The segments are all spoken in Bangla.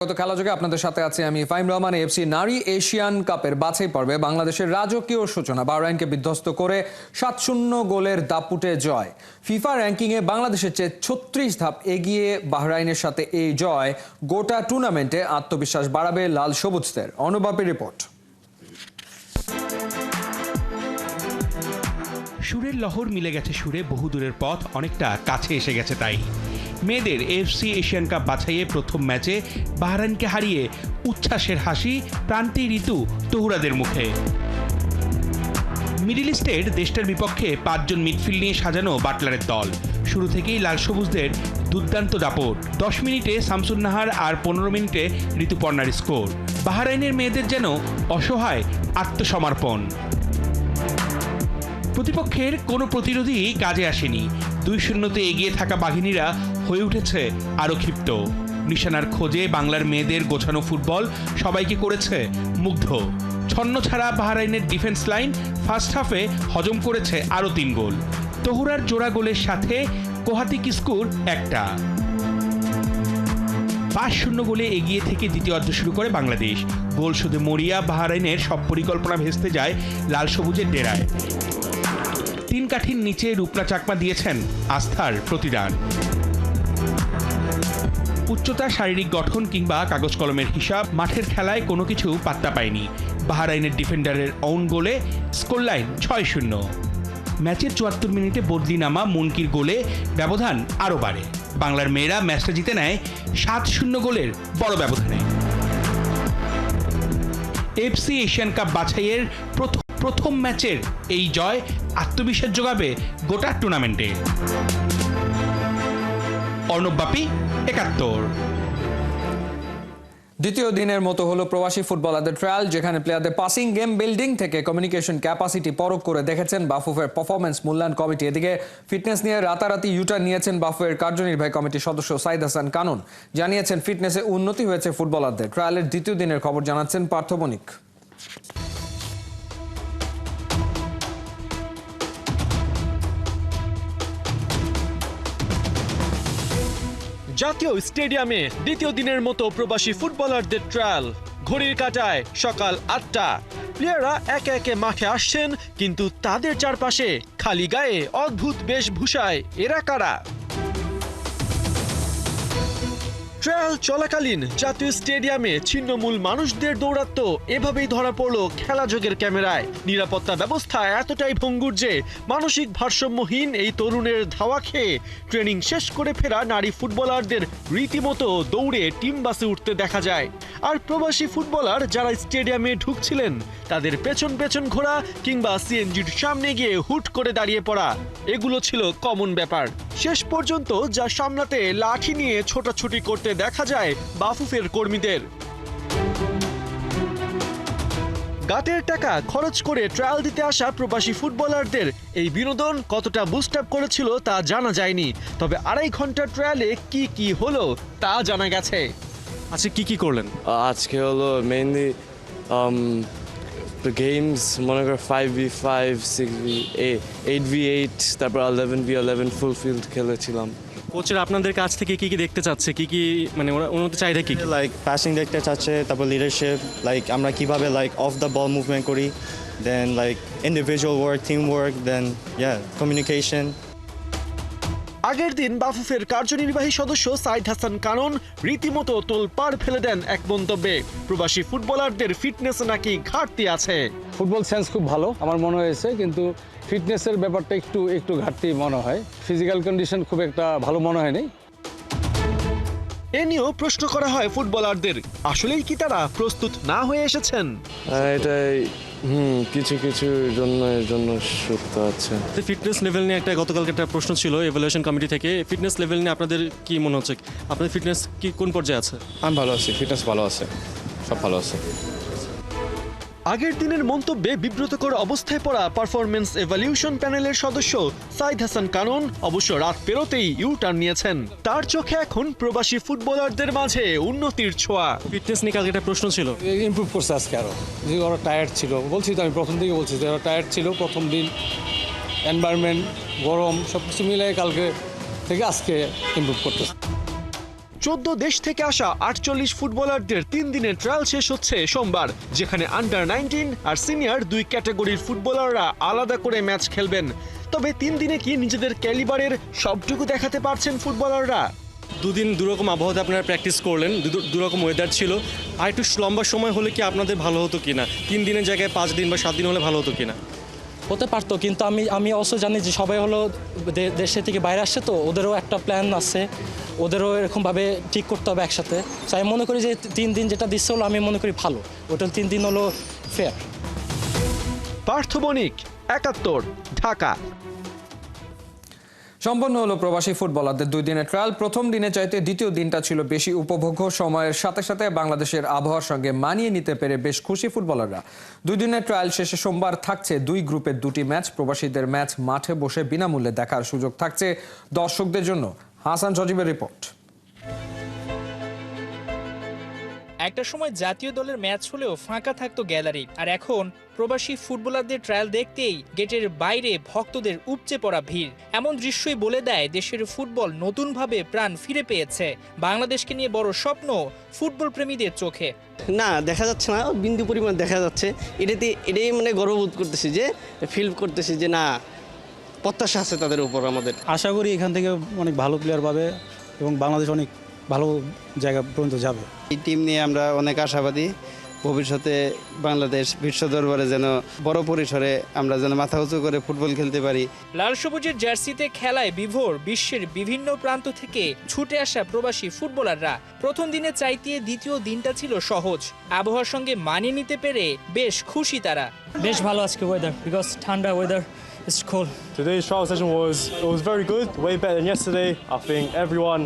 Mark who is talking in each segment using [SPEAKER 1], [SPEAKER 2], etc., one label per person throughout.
[SPEAKER 1] গত খেলাযোগে আপনাদের সাথে আছে আমি ফাইম রহমান। এফসি নারী এশিয়ান কাপের বাছাই পর্বে বাংলাদেশের রাজকীয় সূচনা, বাহরাইনকে বিধ্বস্ত করে 7-0 গোলের দাপুটে জয়। ফিফা র্যাঙ্কিংয়ে বাংলাদেশের চেয়ে 36 ধাপ এগিয়ে বাহরাইনের সাথে এই জয় গোটা টুর্নামেন্টে আত্মবিশ্বাস বাড়াবে লাল সবুজদের। অনুবাপের রিপোর্ট।
[SPEAKER 2] সুরের লহর মিলে গেছে সুরে, বহুদূরের পথ অনেকটা কাছে এসে গেছে। তাই মেয়েদের এফসি এশিয়ান কাপ বাছাইয়ে প্রথম ম্যাচে বাহরাইনকে হারিয়ে উচ্ছ্বাসের হাসি প্রান্তিক ঋতু তহুরাদের মুখে। মিডল ইস্টের দেশটার বিপক্ষে 5 জন মিডফিল্ড নিয়ে সাজানো বাটলারের দল। শুরু থেকেই লাল সবুজদের দুর্দান্ত দাপট। 10 মিনিটে শামসুন নাহার আর 15 মিনিটে ঋতুপর্ণার স্কোর। বাহরাইনের মেয়েদের যেন অসহায় আত্মসমর্পণ। প্রতিপক্ষের কোনো প্রতিরোধী কাজে আসেনি। 2-0 এগিয়ে থাকা বাঘিনীরা হয়ে উঠেছে আরও ক্ষিপ্ত। নিশানার খোঁজে বাংলার মেয়েদের গোছানো ফুটবল সবাইকে করেছে মুগ্ধ। ছন্ন ছাড়া বাহরাইনের ডিফেন্স লাইন ফার্স্ট হাফে হজম করেছে আরও 3 গোল। তহুরার জোড়া গোলের সাথে কোহাতি কিস্কুর একটা। 5-0 গোলে এগিয়ে থেকে দ্বিতীয় অর্ধ শুরু করে বাংলাদেশ। গোল শুধু মরিয়া বাহরাইনের সব পরিকল্পনা ভেস্তে যায় লাল সবুজের ডেরায়। 3 কাঠির নিচে রূপনা চাকমা দিয়েছেন আস্থার প্রতিদান। উচ্চতা, শারীরিক গঠন কিংবা কাগজ কলমের হিসাব মাঠের খেলায় কোনো কিছু পাত্তা পায়নি। বাহরাইনের ডিফেন্ডারের অন গোলে স্কোর লাইন 6-0। ম্যাচের 74 মিনিটে বদলি নামা মুনকির গোলে ব্যবধান আরও বাড়ে। বাংলার মেয়েরা ম্যাচটা জিতে নেয় 7-0 গোলের বড় ব্যবধানে। এফসি এশিয়ান কাপ বাছাইয়ের প্রথম ম্যাচের এই জয় আত্মবিশ্বাস যোগাবে গোটা টুর্নামেন্টে। অনুবাপী 71।
[SPEAKER 1] দ্বিতীয় দিনের মতো হলো প্রবাসী ফুটবলারদের ট্রায়াল, যেখানে প্লেয়ারদের পাসিং, গেম বিল্ডিং থেকে কমিউনিকেশন ক্যাপাসিটি পরখ করে দেখেছেন বাফুফের পারফরমেন্স মূল্যায়ন কমিটি। এদিকে ফিটনেস নিয়ে রাতারাতি ইউটার্ন নিয়েছেন বাফুফের কার্যনির্বাহী কমিটির সদস্য সাইদ হাসান কানুন। জানিয়েছেন ফিটনেসে উন্নতি হয়েছে ফুটবলারদের। ট্রায়ালের দ্বিতীয় দিনের খবর জানাচ্ছেন পার্থ বণিক।
[SPEAKER 3] জাতীয় স্টেডিয়ামে দ্বিতীয় দিনের মতো প্রবাসী ফুটবলারদের ট্রায়াল। ঘড়ির কাঁটায় সকাল 8টা। প্লেয়াররা একে একে মাঠে আসছেন, কিন্তু তাদের চারপাশে খালি গায়ে অদ্ভুত বেশভূষায় এরা কারা? ট্রায়াল চলাকালীন জাতীয় স্টেডিয়ামে ছিন্নমূল মানুষদের দৌরাত্ম্য এভাবেই ধরা পড়ল খেলাযোগের ক্যামেরায়। নিরাপত্তা ব্যবস্থা এতটাই ভঙ্গুর যে মানসিক ভারসাম্যহীন এই তরুণের ধাওয়া খেয়ে ট্রেনিং শেষ করে ফেরা নারী ফুটবলারদের রীতিমতো দৌড়ে টিম বাসে উঠতে দেখা যায়। আর প্রবাসী ফুটবলার যারা স্টেডিয়ামে ঢুকছিলেন তাদের পেছন পেছন ঘোরা কিংবা সিএনজির সামনে গিয়ে হুট করে দাঁড়িয়ে পড়া, এগুলো ছিল কমন ব্যাপার। শেষ পর্যন্ত যা সামলাতে লাঠি নিয়ে ছোটাছুটি করতে দেখা যায় বাফুফের কর্মীদের। গাটের টাকা খরচ করে ট্রায়াল দিতে আসা প্রবাসী ফুটবলারদের এই বিনোদন কতটা বুস্ট আপ করেছিল তা জানা যায়নি। তবে 2.5 ঘন্টার ট্রায়ালে কি কি হলো তা জানা গেছে।
[SPEAKER 4] আচ্ছা, কি করলেন
[SPEAKER 5] আজকে? হলো মেইনলি গেমস, মনে করো 5v5, 8v8, তারপর 11v11 ফুল ফিল্ড খেলেছিলাম।
[SPEAKER 4] কোচের আপনাদের কাছ থেকে কি দেখতে চাচ্ছে, কি মানে ওনাদের চাহিদা কি?
[SPEAKER 6] লাইক পাসিং দেখতে চাচ্ছে, তারপর লিডারশিপ, লাইক আমরা কিভাবে like of the ball movement করি, then like individual work, team work, then communication.
[SPEAKER 3] আগের দিন বাফুফের কার্যনির্বাহী সদস্য সাইদ হাসান কানুন রীতিমতো তোলপাড় ফেলে দেন এক মন্তব্যে। প্রবাসী ফুটবলারদের ফিটনেস নাকি ঘাটতি আছে।
[SPEAKER 7] ফুটবল সেন্স খুব ভালো আমার মনে হয়েছে, কিন্তু ফিটনেসের ব্যাপারটা একটু ঘাটতি মনে হয়। ফিজিক্যাল কন্ডিশন খুব একটা ভালো মনে হয়নি।
[SPEAKER 3] এ নিয়েও প্রশ্ন করা হয় ফুটবলারদের, আসলেই কি তারা প্রস্তুত না হয়ে এসেছেন?
[SPEAKER 5] এটাই কিছু জন্য সত্য আছে।
[SPEAKER 4] ফিটনেস লেভেল নিয়ে গতকালকে একটা প্রশ্ন ছিল এভালুয়েশন কমিটি থেকে। ফিটনেস লেভেল নিয়ে আপনাদের কি মনে হচ্ছে? আপনাদের ফিটনেস কি কোন পর্যায়ে আছে?
[SPEAKER 6] আমি ভালো আছি, ফিটনেস ভালো আছে, সব ভালো আছে।
[SPEAKER 3] আগের দিনের মন্তব্যে বিব্রতকর অবস্থায় পড়া পারফরমেন্স এভালিউশন প্যানেলের সদস্য সাইদ হাসান কানুন অবশ্য রাত পেরোতেই ইউটার্ন নিয়েছেন। তার চোখে এখন প্রবাসী ফুটবলারদের মাঝে উন্নতির ছোঁয়া।
[SPEAKER 4] ফিটনেস নিয়ে কালকে একটা প্রশ্ন ছিল,
[SPEAKER 7] ইমপ্রুভ করছে আজকে আরও। যে ওরা টায়ার্ড ছিল, বলছি তো আমি প্রথম দিকে বলছি যে ওরা টায়ার্ড ছিল। প্রথম দিন এনভায়রনমেন্ট, গরম, সব কিছু মিলাই কালকে থেকে আজকে ইমপ্রুভ করতেছে।
[SPEAKER 3] 14 দেশ থেকে আসা 48 ফুটবলারদের 3 দিনের ট্রায়াল শেষ হচ্ছে সোমবার, যেখানে আন্ডার 19 আর সিনিয়র 2 ক্যাটাগরির ফুটবলাররা আলাদা করে ম্যাচ খেলবেন। তবে 3 দিনে কি নিজেদের ক্যালিবারের সবটুকু দেখাতে পারছেন ফুটবলাররা?
[SPEAKER 4] দুদিন দুরকম আবহাওয়াতে আপনারা প্র্যাকটিস করলেন, দুরকম ওয়েদার ছিল। আর একটু লম্বা সময় হলে কি আপনাদের ভালো হতো কিনা? 3 দিনের জায়গায় 5 দিন বা 7 দিন হলে ভালো হতো কিনা?
[SPEAKER 8] হতে পারতো, কিন্তু আমি অবশ্য জানি যে সবাই হলো দেশে থেকে বাইরে আসছে, তো ওদেরও একটা প্ল্যান আছে, ওদেরও এরকমভাবে ঠিক করতে হবে একসাথে। তো আমি মনে করি যে 3 দিন যেটা দিচ্ছে হলো, আমি মনে করি ভালো, ওটা 3 দিন হলো ফেয়ার।
[SPEAKER 3] পার্থ বণিক, ৭১, ঢাকা।
[SPEAKER 1] সম্পন্ন হলো প্রবাসী ফুটবলারদের 2 দিনের ট্রায়াল। প্রথম দিনে চাইতে দ্বিতীয় দিনটা ছিল বেশি উপভোগ্য। সময়ের সাথে সাথে বাংলাদেশের আবহাওয়ার সঙ্গে মানিয়ে নিতে পেরে বেশ খুশি ফুটবলাররা। 2 দিনের ট্রায়াল শেষে সোমবার থাকছে 2 গ্রুপের 2টি ম্যাচ। প্রবাসীদের ম্যাচ মাঠে বসে বিনামূল্যে দেখার সুযোগ থাকছে দর্শকদের জন্য। হাসান সজীবের রিপোর্ট।
[SPEAKER 9] একটা সময় জাতীয় দলের ম্যাচ হলেও ফাঁকা থাকতো গ্যালারি, আর এখন প্রবাসী ফুটবলারদের ট্রায়াল দেখতেই গেটের বাইরে ভক্তদের উপচে পড়া ভিড়। এমন দৃশ্যই বলে দেয় দেশের ফুটবল নতুনভাবে প্রাণ ফিরে পেয়েছে। বাংলাদেশকে নিয়ে বড় স্বপ্ন ফুটবল প্রেমীদের চোখে।
[SPEAKER 10] না, দেখা যাচ্ছে না, বিন্দু পরিমাণ দেখা যাচ্ছে। এটাই মানে গর্ববোধ করতেছি, যে ফিল করতেছি যে না, প্রত্যাশা আছে তাদের উপর আমাদের।
[SPEAKER 11] আশা করি এখান থেকে অনেক ভালো প্লেয়ার পাবে এবং বাংলাদেশ অনেক ভালো জায়গা পর্যন্ত যাবে।
[SPEAKER 10] এই টিম নিয়ে আমরা অনেক আশাবাদী। ভবিষ্যতে বাংলাদেশ বিশ্ব দরবারে যেন বড় পরিসরে আমরা যেন মাথা উঁচু করে ফুটবল খেলতে পারি।
[SPEAKER 9] লাল সবুজের জার্সিতে খেলায় বিভোর বিশ্বের বিভিন্ন প্রান্ত থেকে ছুটে আসা প্রবাসী ফুটবলাররা। প্রথম দিনে চাইতে দ্বিতীয় দিনটা ছিল সহজ। আবহাওয়ার সঙ্গে মানিয়ে নিতে পেরে বেশ খুশি তারা।
[SPEAKER 8] বেশ ভালো আজকে ওয়েদার, বিকজ ঠান্ডা weather, it's cold.
[SPEAKER 12] Today's trial session was very good, way better than yesterday. I think everyone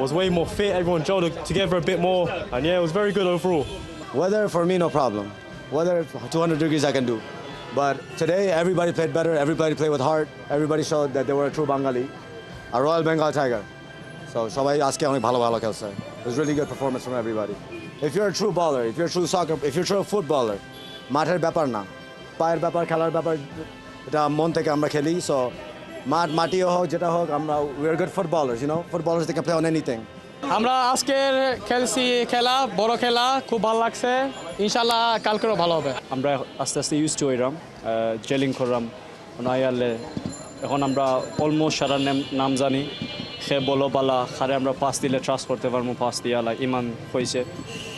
[SPEAKER 12] was way more fit, everyone gelled together a bit more, and yeah, it was very good overall.
[SPEAKER 13] Weather for me, no problem. Weather 200 degrees I can do. But today everybody played better, everybody played with heart, everybody showed that they were a true Bengali, a Royal Bengal Tiger. So সবাই আজকে অনেক ভালো খেলছে. It was really good performance from everybody. If you're a true baller, if you're a true soccer, if you're a true footballer, মাঠের ব্যাপার না, পায়ের ব্যাপার, খেলার ব্যাপার, এটা মন থেকে আমরা খেলি। সো মাটিও হোক যেটা হোক, আমরা we are good footballers, you know, footballers they can play on anything.
[SPEAKER 11] আমরা আজকের খেলছি খেলা, বড় খেলা, খুব ভালো লাগছে। ইনশাল্লাহ কালকেও ভালো হবে।
[SPEAKER 12] আমরা আস্তে আস্তে ইউজ টু হইলাম, জেলিং করলাম নাইয়ালে। এখন আমরা অলমোস্ট সারা নাম জানি। সে বলো বালা খারে আমরা পাস দিলে ট্রাস্ট করতে পারবো, পাস দিয়া ইমান হয়েছে।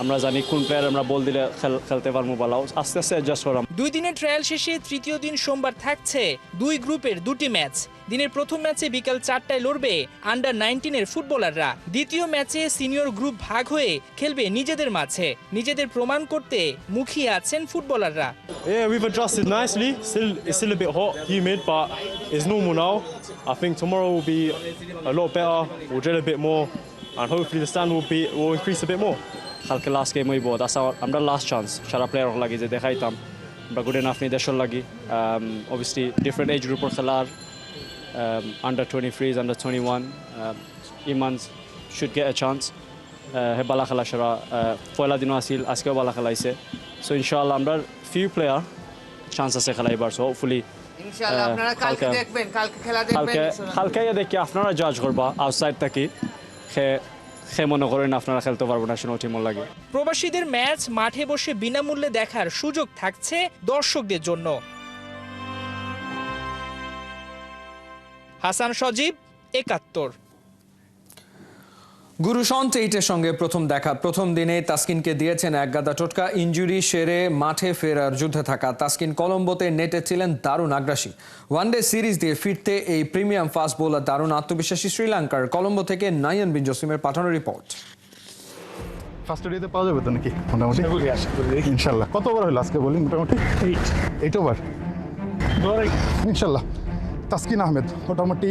[SPEAKER 12] আমরা জানি কোন প্লেয়ার আমরা বল দিলে খেলতে পারবো বালাও। আস্তে আস্তে অ্যাডজাস্ট করলাম।
[SPEAKER 9] 2 দিনের ট্রায়াল শেষে তৃতীয় দিন সোমবার থাকছে 2 গ্রুপের 2টি ম্যাচ। দিনের প্রথম ম্যাচে বিকাল 4টায় লড়বে আন্ডার 19-এর ফুটবলাররা। দ্বিতীয় ম্যাচে সিনিয়র গ্রুপ ভাগ হয়ে খেলবে নিজেদের মাঝে। নিজেদের প্রমাণ করতে মুখিয়ে আছেন ফুটবলাররা।
[SPEAKER 12] Yeah, we've adjusted nicely. It's still a bit hot, humid, but it's normal now. I think tomorrow will be a lot better. We'll drill a bit more, and hopefully the stand will increase a bit more.
[SPEAKER 11] কালকে লাস্ট গেম হইব, আমরা লাস্ট চান্স সারা প্লেয়ার লাগি যে দেখাইতাম আমরা গুড এনাফ নি দেশের লাগি। অবভিয়াসলি ডিফারেন্ট এজ গ্রুপের খেলার, আন্ডার 23, আন্ডার 21, ইমানস শুড গেট এ চান্স। হে বালা খেলা সারা পয়লা দিনও আসিল, আজকেও বালা খেলাইছে। সো ইনশাআল্লাহ আমরা ফিউ প্লেয়ার চান্স আছে খেলাইবার। সো হোপফুলি কালকে দেখি আপনারা জাজ করবা আউটসাইড থাকি। সে মনে করেন আপনারা খেলতে পারবো ন্যাশনাল টিমও লাগে।
[SPEAKER 9] প্রবাসীদের ম্যাচ মাঠে বসে বিনামূল্যে দেখার সুযোগ থাকছে দর্শকদের জন্য। হাসান সজীব, ৭১।
[SPEAKER 1] গুরুসন এইটের সঙ্গে প্রথম দিনে তাসকিনকে দিয়েছেন এক গাদা টোটকা। ইনজুরি সেরে মাঠে ফেরার যুদ্ধে থাকা তাসকিন কলম্বোতে নেটে ছিলেন দারুণ আগ্রাসী। ওয়ানডে সিরিজ দিয়ে ফিরতে এই প্রিমিয়াম ফাস্ট বোলার দারুণ আত্মবিশ্বাসী শ্রীলঙ্কার। কলম্বো থেকে নাইয়ান বিন জসিমের পাঠানো রিপোর্ট।
[SPEAKER 14] ফার্স্ট ডেতে পাওয়া যাবে তো নাকি মোটামুটি? ইনশাল্লাহ। কত ওভার হলো আজকে বলি? মোটামুটি 8 ওভার ইনশাল্লাহ। তাসকিন আহমেদ মোটামুটি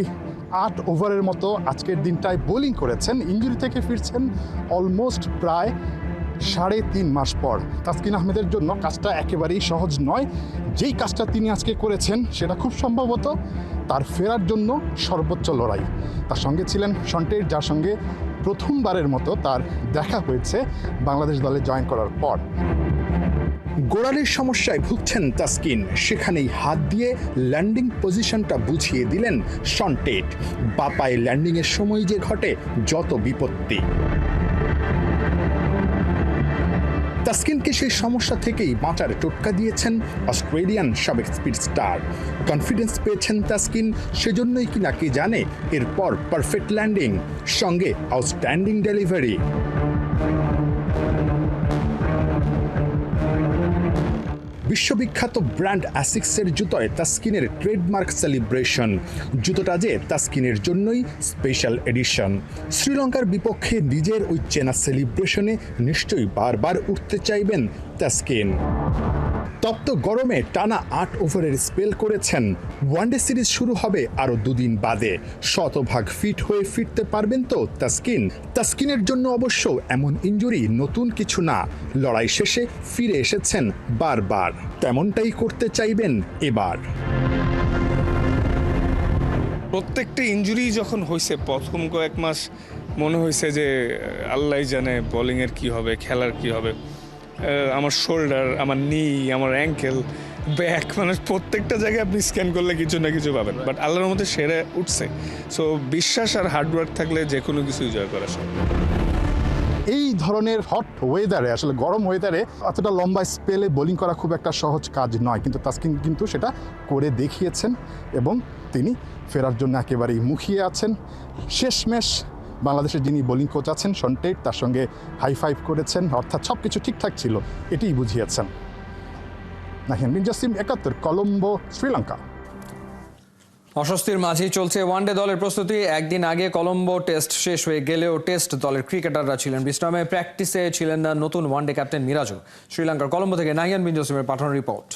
[SPEAKER 14] 8 ওভারের মতো আজকের দিনটায় বোলিং করেছেন। ইনজুরি থেকে ফিরছেন অলমোস্ট প্রায় 3.5 মাস পর। তাসকিন আহমেদের জন্য কাজটা একেবারেই সহজ নয়। যেই কাজটা তিনি আজকে করেছেন সেটা খুব সম্ভবত তার ফেরার জন্য সর্বোচ্চ লড়াই। তার সঙ্গে ছিলেন শন্টের, যার সঙ্গে প্রথমবারের মতো তার দেখা হয়েছে বাংলাদেশ দলে জয়েন করার পর। গোড়ালির সমস্যায় ভুগছেন তাসকিন, সেখানেই হাত দিয়ে ল্যান্ডিং পজিশনটা বুঝিয়ে দিলেন শন টেট। বাপায় ল্যান্ডিংয়ের সময় যে ঘটে যত বিপত্তি। তাসকিনকে সেই সমস্যা থেকেই বাঁচার টোটকা দিয়েছেন অস্ট্রেলিয়ান সাবেক স্পিড স্টার। কনফিডেন্স পেয়েছেন তাসকিন, সেজন্যই কিনা কে জানে এরপর পারফেক্ট ল্যান্ডিং সঙ্গে আউটস্ট্যান্ডিং ডেলিভারি। বিশ্ববিখ্যাত ব্র্যান্ড অ্যাসিক্সের জুতোয় তাসকিনের ট্রেডমার্ক সেলিব্রেশন। জুতোটা যে তাসকিনের জন্যই স্পেশাল এডিশন। শ্রীলঙ্কার বিপক্ষে নিজের ওই চেনা সেলিব্রেশনে নিশ্চয়ই বারবার উঠতে চাইবেন তাসকিন। তপ্ত গরমে টানা ৮ ওভারের স্পেল করেছেন। ওয়ানডে সিরিজ শুরু হবে আরও 2 দিন বাদে। শতভাগ ফিট হয়ে ফিরতে পারবেন তো তাসকিন? তাসকিনের জন্য অবশ্য এমন ইনজুরি নতুন কিছু না। লড়াই শেষে ফিরে এসেছেন বারবার, তেমনটাই করতে চাইবেন এবার।
[SPEAKER 15] প্রত্যেকটা ইনজুরি যখন হয়েছে প্রথম কয়েক মাস মনে হয়েছে যে আল্লাহ জানে বোলিংয়ের কি হবে, খেলার কি হবে। আমার শোল্ডার, আমার নি, আমার অ্যাঙ্কেল, ব্যাক, মানে প্রত্যেকটা জায়গায় আপনি স্ক্যান করলে কিছু না কিছু পাবেন। বাট আল্লাহর মধ্যে সেরে উঠছে। সো বিশ্বাস আর হার্ডওয়ার্ক থাকলে যে কোনো কিছুই জয় করা সম্ভব।
[SPEAKER 14] এই ধরনের হট ওয়েদারে, আসলে গরম ওয়েদারে অতটা লম্বা স্পেলে বোলিং করা খুব একটা সহজ কাজ নয়, কিন্তু তাসকিন কিন্তু সেটা করে দেখিয়েছেন এবং তিনি ফেরার জন্য একেবারেই মুখিয়ে আছেন। শেষমেশ বাংলাদেশের যিনি বোলিং কোচ আছেন শন টেট, তার সঙ্গে হাই ফাইভ করেছেন, অর্থাৎ সব কিছু ঠিকঠাক ছিল এটিই বুঝিয়েছেন। নাহিয়ান বিন জাসিম, ৭১, কলম্বো, শ্রীলঙ্কা।
[SPEAKER 1] অস্বস্তির মাঝেই চলছে ওয়ানডে দলের প্রস্তুতি। একদিন আগে কলম্বো টেস্ট শেষ হয়ে গেলেও টেস্ট দলের ক্রিকেটাররা ছিলেন বিশ্রামে। প্র্যাকটিসে ছিলেন না নতুন ওয়ানডে ক্যাপ্টেন মিরাজও। শ্রীলঙ্কার কলম্বো থেকে নাহিয়ান বিন জসিমের পাঠানো রিপোর্ট।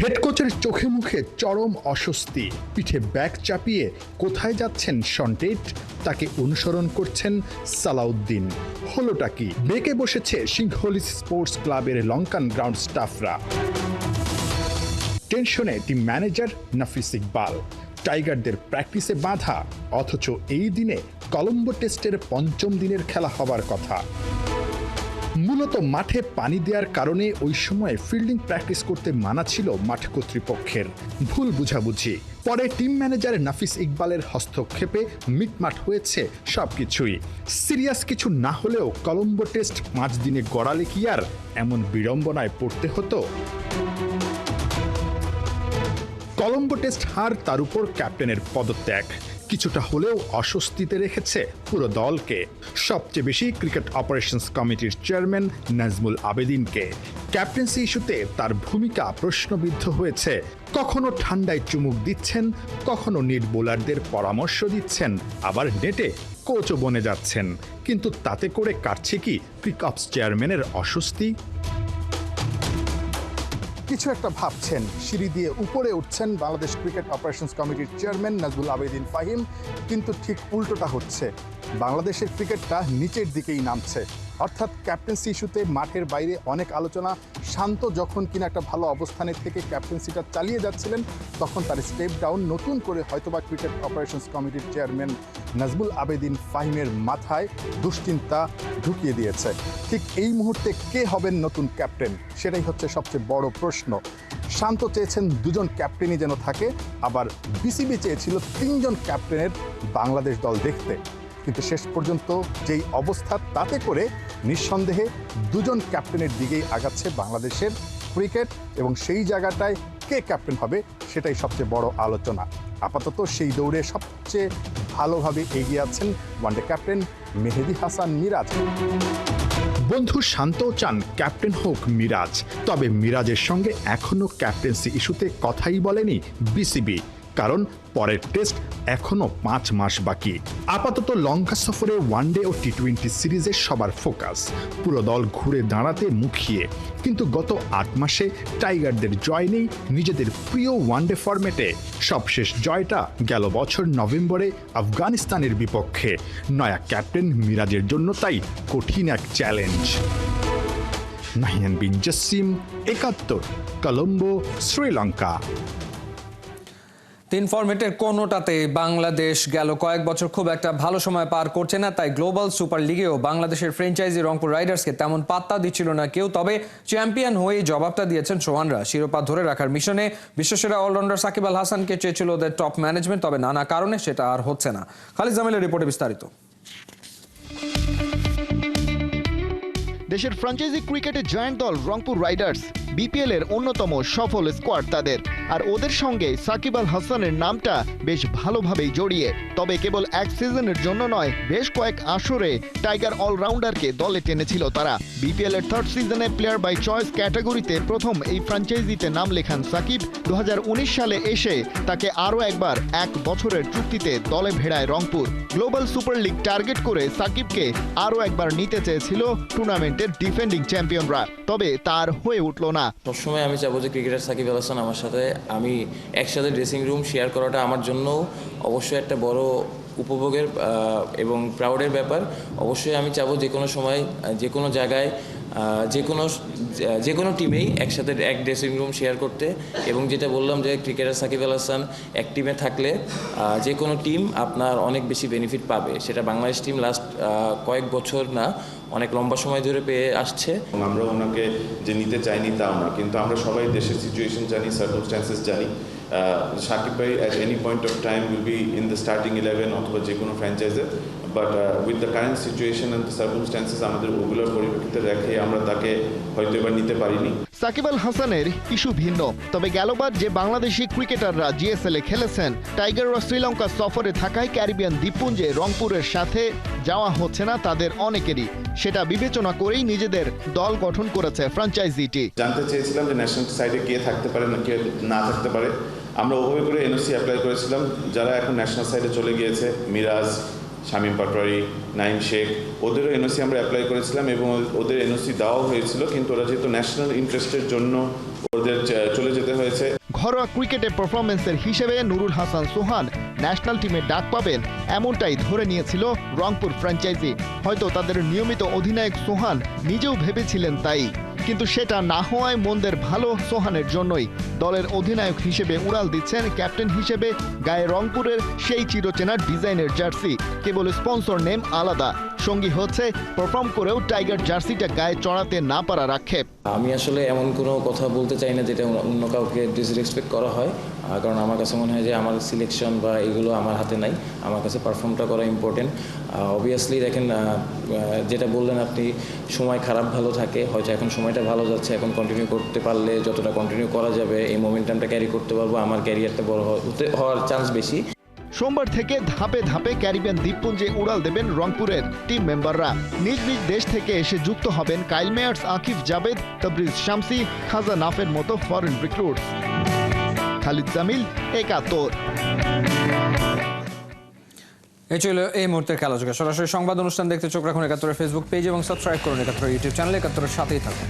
[SPEAKER 14] হেড কোচের চোখে মুখে চরম অস্বস্তি। পিঠে ব্যাগ চাপিয়ে কোথায় যাচ্ছেন শন টেট, তাকে অনুসরণ করছেন সালাউদ্দিন। হলোটা কি? বেঁকে বসেছে সিংহলি স্পোর্টস ক্লাবের লঙ্কান গ্রাউন্ড স্টাফরা। টেনশনে টিম ম্যানেজার নাফিস ইকবাল। টাইগারদের প্র্যাকটিসে বাধা, অথচ এই দিনে কলম্বো টেস্টের ৫ম দিনের খেলা হবার কথা। মূলত মাঠে পানি দেওয়ার কারণে ওই সময় ফিল্ডিং প্র্যাকটিস করতে মানা ছিল মাঠ কর্তৃপক্ষের। ভুল বুঝাবুঝি। পরে টিম ম্যানেজার নাফিস ইকবালের হস্তক্ষেপে মিটমাট হয়েছে সবকিছুই। সিরিয়াস কিছু না হলেও কলম্বো টেস্ট 5 দিনে গড়ালে কি আর এমন বিড়ম্বনায় পড়তে হতো? কলম্বো টেস্ট হার, তার উপর ক্যাপ্টেনের পদত্যাগ কিছুটা হলেও অস্বস্তিতে রেখেছে পুরো দলকে। সবচেয়ে বেশি ক্রিকেট অপারেশনস কমিটির চেয়ারম্যান নাজমুল আবেদিনকে। ক্যাপ্টেন্সি ইস্যুতে তার ভূমিকা প্রশ্নবিদ্ধ হয়েছে। কখনো ঠান্ডায় চুমুক দিচ্ছেন, কখনো নিট বোলারদের পরামর্শ দিচ্ছেন, আবার নেটে কোচও বনে যাচ্ছেন। কিন্তু তাতে করে কাটছে কি ক্রিকঅপস চেয়ারম্যানের অস্বস্তি? কিছু একটা ভাবছেন, সিঁড়ি দিয়ে উপরে উঠছেন বাংলাদেশ ক্রিকেট অপারেশনস কমিটির চেয়ারম্যান নাজমুল আবেদিন ফাহিম, কিন্তু ঠিক উল্টোটা হচ্ছে। বাংলাদেশের ক্রিকেটটা নিচের দিকেই নামছে। অর্থাৎ ক্যাপ্টেন্সি ইস্যুতে মাঠের বাইরে অনেক আলোচনা। শান্ত যখন কিনা একটা ভালো অবস্থানে থেকে ক্যাপ্টেন্সিটা চালিয়ে যাচ্ছিলেন, তখন তার স্টেপ ডাউন নতুন করে হয়তোবা ক্রিকেট অপারেশনস কমিটির চেয়ারম্যান নাজমুল আবেদিন ফাহিমের মাথায় দুশ্চিন্তা ঢুকিয়ে দিয়েছে। ঠিক এই মুহূর্তে কে হবেন নতুন ক্যাপ্টেন, সেটাই হচ্ছে সবচেয়ে বড় প্রশ্ন। শান্ত চেয়েছেন 2 জন ক্যাপ্টেনই যেন থাকে, আবার বিসিবি চেয়েছিল 3 জন ক্যাপ্টেনের বাংলাদেশ দল দেখতে। কিন্তু শেষ পর্যন্ত যেই অবস্থা, তাতে করে নিঃসন্দেহে 2 জন ক্যাপ্টেনের দিকেই আগাচ্ছে বাংলাদেশের ক্রিকেট, এবং সেই জায়গাটায় কে ক্যাপ্টেন হবে সেটাই সবচেয়ে বড় আলোচনা। আপাতত সেই দৌড়ে সবচেয়ে ভালোভাবে এগিয়ে আছেন ওয়ানডে ক্যাপ্টেন মেহেদী হাসান মিরাজ। বন্ধু শান্ত চান ক্যাপ্টেন হোক মিরাজ, তবে মিরাজের সঙ্গে এখনও ক্যাপ্টেন্সি ইস্যুতে কথাই বলেনি বিসিবি, কারণ পরের টেস্ট এখনো 5 মাস বাকি। আপাতত লঙ্কা সফরে ওয়ানডে ও টি20 সিরিজে সবার ফোকাস। পুরো দল ঘুরে দাঁড়াতে মুখিয়ে। কিন্তু গত 8 মাসে টাইগারদের জয় নেই নিজেদের প্রিয় ওয়ানডে ফরম্যাটে। সবশেষ জয়টা গেল বছর নভেম্বরে আফগানিস্তানের বিপক্ষে। নয়া ক্যাপ্টেন মিরাজের জন্য তাই কঠিন এক চ্যালেঞ্জ। নাহিয়ান বিন জাসিম, ৭১, কলম্বো, শ্রীলঙ্কা।
[SPEAKER 1] তিন ফরম্যাটের কোনোটাতে বাংলাদেশ গেল কয়েক বছর খুব একটা ভালো সময় পার করছে না, তাই গ্লোবাল সুপার লিগেও বাংলাদেশের ফ্র্যাঞ্চাইজি রংপুর রাইডার্সকে তেমন পাত্তা দিচ্ছিল না কেউ। তবে চ্যাম্পিয়ন হয়েই জবাবটা দিয়েছেন সোহানরা। শিরোপা ধরে রাখার মিশনে বিশ্বসেরা অলরাউন্ডার সাকিব আল হাসানকে চেয়েছিল ওদের টপ ম্যানেজমেন্ট, তবে নানা কারণে সেটা আর হচ্ছে না। খালিদ জামিলের রিপোর্টে বিস্তারিত।
[SPEAKER 16] দেশের ফ্র্যাঞ্চাইজি ক্রিকেটের জয়েন্ট দল রংপুর রাইডার্স, বিপিএল এর অন্যতম সফল স্কোয়াড তাদের, আর ওদের সঙ্গে সাকিব আল হাসানের নামটা বেশ ভালোভাবেই জড়িয়ে। তবে কেবল এক সিজনের জন্য নয়, বেশ কয়েক আসরে টাইগার অলরাউন্ডারকে দলে টেনেছিল তারা। বিপিএল এর থার্ড সিজনে প্লেয়ার বাই চয়েস ক্যাটাগরিতে প্রথম এই ফ্র্যাঞ্চাইজিতে নাম লেখান সাকিব। 2019 সালে এসে তাকে আরও একবার 1 বছরের চুক্তিতে দলে ভেড়ায় Rangpur. Global super league target করে সাকিবকে আরও একবার নিতে চেয়েছিল টুর্নামেন্টের ডিফেন্ডিং চ্যাম্পিয়নরা, তবে তার হয়ে উঠল না।
[SPEAKER 17] সবসময় আমি চাবো যে ক্রিকেটার সাকিব আল হাসান আমার সাথে, আমি একসাথে ড্রেসিং রুম শেয়ার করাটা আমার জন্য অবশ্যই একটা বড় উপভোগের এবং প্রাউডের ব্যাপার। অবশ্যই আমি চাবো যে কোনো সময়, যে কোনো জায়গায়, যে কোনো টিমেই একসাথে এক ড্রেসিং রুম শেয়ার করতে। এবং যেটা বললাম যে ক্রিকেটার সাকিব আল হাসান এক টিমে থাকলে যে কোনো টিম আপনার অনেক বেশি বেনিফিট পাবে। সেটা বাংলাদেশ টিম লাস্ট কয়েক বছর না, অনেক লম্বা সময় ধরে পেয়ে আসছে।
[SPEAKER 18] আমরা ওনাকে যে নিতে চাইনি তাও না, কিন্তু আমরা সবাই দেশের সিচুয়েশন জানি, সার্কামস্ট্যান্সেস জানি। সাকিব ভাই at any point of time will be in the starting 11 অথবা যে কোনো ফ্র্যাঞ্চাইজে, but with the current situation and the circumstances আমাদের ওগুলোর পরিপ্রেক্ষিতে রেখে আমরা তাকে হয়তো এবার নিতে পারিনি।
[SPEAKER 16] সাকিব আল হাসানের ইস্যু ভিন্ন। তবে গেলবার যে বাংলাদেশি ক্রিকেটাররা জিএসএল এ খেলেছেন, টাইগাররা শ্রীলঙ্কা সফরে থাকায় ক্যারিবিয়ান দ্বীপপুঞ্জে রংপুরের সাথে যাওয়া হচ্ছে না তাদের অনেকেরই। সেটা বিবেচনা করেই নিজেদের দল গঠন করেছে ফ্র্যাঞ্চাইজিটি।
[SPEAKER 18] জানতে চেয়েছিলাম যে ন্যাশনাল সাইডে কে থাকতে পারে না কে না থাকতে পারে। আমরা ওভাবে করে এনওসি অ্যাপ্লাই করেছিলাম। যারা এখন ন্যাশনাল সাইডে চলে গিয়েছে, মিরাজ, শামীম পাটোয়ারি, নাইম শেখ, ওদেরও এনওসি আমরা অ্যাপ্লাই করেছিলাম এবং ওদের এনওসি দেওয়াও হয়েছিল, কিন্তু ওরা যেহেতু ন্যাশনাল ইন্টারেস্টের জন্য ওদের চলে যেতে হয়েছে।
[SPEAKER 16] ঘরোয়া ক্রিকেটে পারফরমেন্সের হিসেবে নুরুল হাসান সোহান ন্যাশনাল টিমে ডাক পাবেন এমনটাই ধরে নিয়েছিল রংপুর ফ্র্যাঞ্চাইজি। হয়তো তাদের নিয়মিত অধিনায়ক সোহান নিজেও ভেবেছিলেন তাই, কিন্তু সেটা না হওয়ায় মন্দের ভালো সোহানের জন্যই। দলের অধিনায়ক হিসেবে উড়াল দিচ্ছেন ক্যাপ্টেন হিসেবে গায়ে রংপুরের সেই চিরচেনা ডিজাইনের জার্সি, কেবল স্পন্সর নেম আলাদা। সঙ্গী হচ্ছে পারফর্ম করেও টাইগার জার্সিটা গায়ে চড়াতে না পারার আক্ষেপ।
[SPEAKER 17] আমি আসলে এমন কোনো কথা বলতে চাই না যেটা অন্য কাউকে ডিসরেসপেক্ট করা হয়, কারণ আমার কাছে মনে হয় যে আমার সিলেকশন বা এগুলো আমার হাতে নাই। আমার কাছে পারফর্মটা করা ইম্পর্টেন্ট। অবভিয়াসলি দেখেন, যেটা বললেন আপনি, সময় খারাপ ভালো থাকে, হয়তো এখন সময়টা ভালো যাচ্ছে, এখন কন্টিনিউ করতে পারলে যতটা কন্টিনিউ করা যাবে এই মোমেন্টামটা ক্যারি করতে পারবো, আমার ক্যারিয়ারটা বড় হওয়ার চান্স বেশি।
[SPEAKER 16] সোমবার থেকে ধাপে ধাপে ক্যারিবিয়ান দ্বীপপুঞ্জে উড়াল দেবেন রংপুরের টিম মেম্বাররা। নিজ নিজ দেশ থেকে এসে যুক্ত হবেন কাইল মেয়ার্স, আকিব জাবেদ, তবরিজ শামসি, খাজা নাফের মতো ফরেন রিক্রুটস। খালিদ জামিল, একাত্তর।
[SPEAKER 1] এই ছিল এই মুহূর্তের খেলাযোগে। সরাসরি সংবাদ অনুষ্ঠান দেখতে চোখ রাখুন একাত্তরের ফেসবুক পেজ এবং সাবস্ক্রাইব করুন একাত্তরের ইউটিউব চ্যানেল। একাত্তরের সাথেই থাকুন।